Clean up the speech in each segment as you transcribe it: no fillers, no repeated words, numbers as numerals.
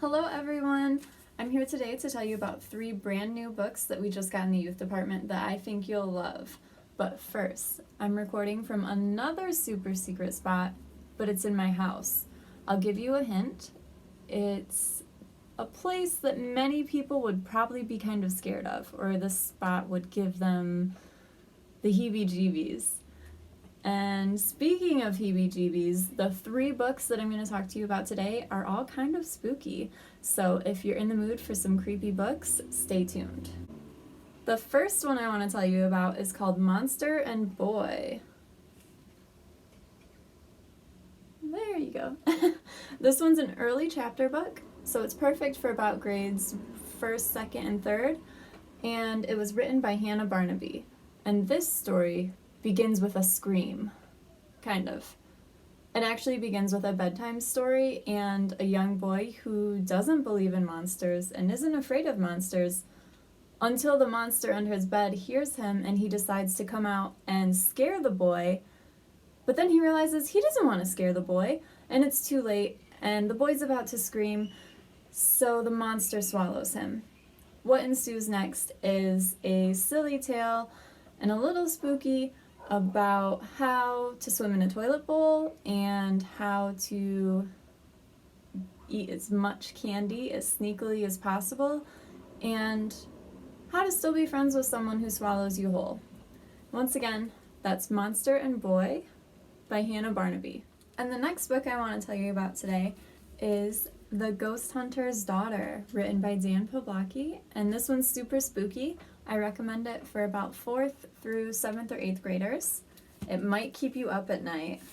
Hello everyone! I'm here today to tell you about 3 brand new books that we just got in the youth department that I think you'll love. But first, I'm recording from another super secret spot, but it's in my house. I'll give you a hint. It's a place that many people would probably be kind of scared of, or this spot would give them the heebie-jeebies. And speaking of heebie-jeebies, the 3 books that I'm going to talk to you about today are all kind of spooky. So if you're in the mood for some creepy books, stay tuned. The first one I want to tell you about is called Monster and Boy. There you go. This one's an early chapter book, so it's perfect for about grades 1st, 2nd, and 3rd. And it was written by Barnaby. And this story begins with a scream, kind of. It actually begins with a bedtime story and a young boy who doesn't believe in monsters and isn't afraid of monsters until the monster under his bed hears him and he decides to come out and scare the boy, but then he realizes he doesn't want to scare the boy and it's too late and the boy's about to scream, so the monster swallows him. What ensues next is a silly tale and a little spooky about how to swim in a toilet bowl and how to eat as much candy as sneakily as possible and how to still be friends with someone who swallows you whole. Once again, that's Monster and Boy by Barnaby. And the next book I want to tell you about today is The Ghost Hunter's Daughter, written by Poblocki, and this one's super spooky. I recommend it for about 4th through 7th or 8th graders. It might keep you up at night.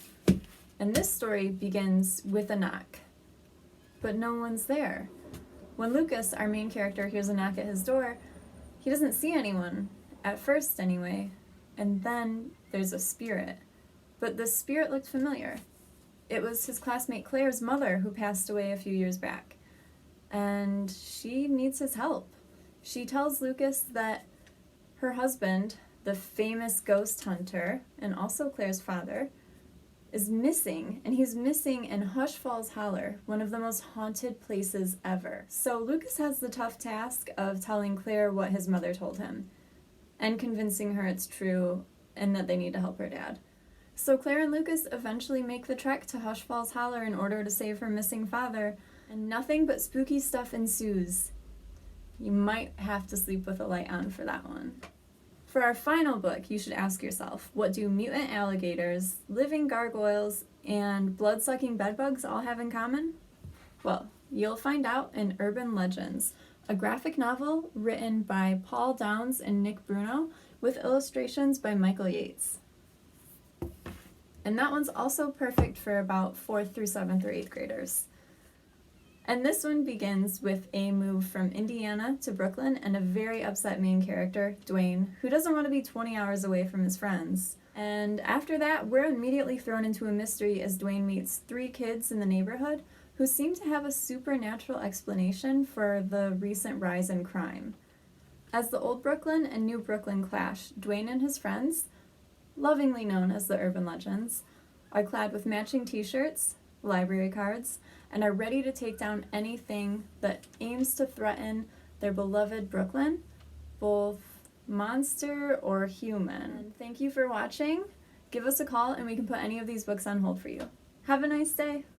And this story begins with a knock, but no one's there. When Lucas, our main character, hears a knock at his door, he doesn't see anyone, at first anyway, and then there's a spirit. But the spirit looked familiar. It was his classmate Claire's mother who passed away a few years back, and she needs his help. She tells Lucas that her husband, the famous ghost hunter, and also Claire's father, is missing, and he's missing in Hush Falls Holler, one of the most haunted places ever. So Lucas has the tough task of telling Claire what his mother told him, and convincing her it's true and that they need to help her dad. So Claire and Lucas eventually make the trek to Hush Falls Holler in order to save her missing father, and nothing but spooky stuff ensues. You might have to sleep with a light on for that one. For our final book, you should ask yourself, what do mutant alligators, living gargoyles, and blood-sucking bedbugs all have in common? Well, you'll find out in Urban Legends, a graphic novel written by Paul Downs and Nick Bruno with illustrations by Michael Yates. And that one's also perfect for about 4th through 7th or 8th graders. And this one begins with a move from Indiana to Brooklyn and a very upset main character, Dwayne, who doesn't want to be 20 hours away from his friends. And after that, we're immediately thrown into a mystery as Dwayne meets 3 kids in the neighborhood who seem to have a supernatural explanation for the recent rise in crime. As the old Brooklyn and new Brooklyn clash, Dwayne and his friends, lovingly known as the Urban Legends, are clad with matching t-shirts, library cards, and are ready to take down anything that aims to threaten their beloved Brooklyn, both monster or human. And thank you for watching. Give us a call and we can put any of these books on hold for you. Have a nice day.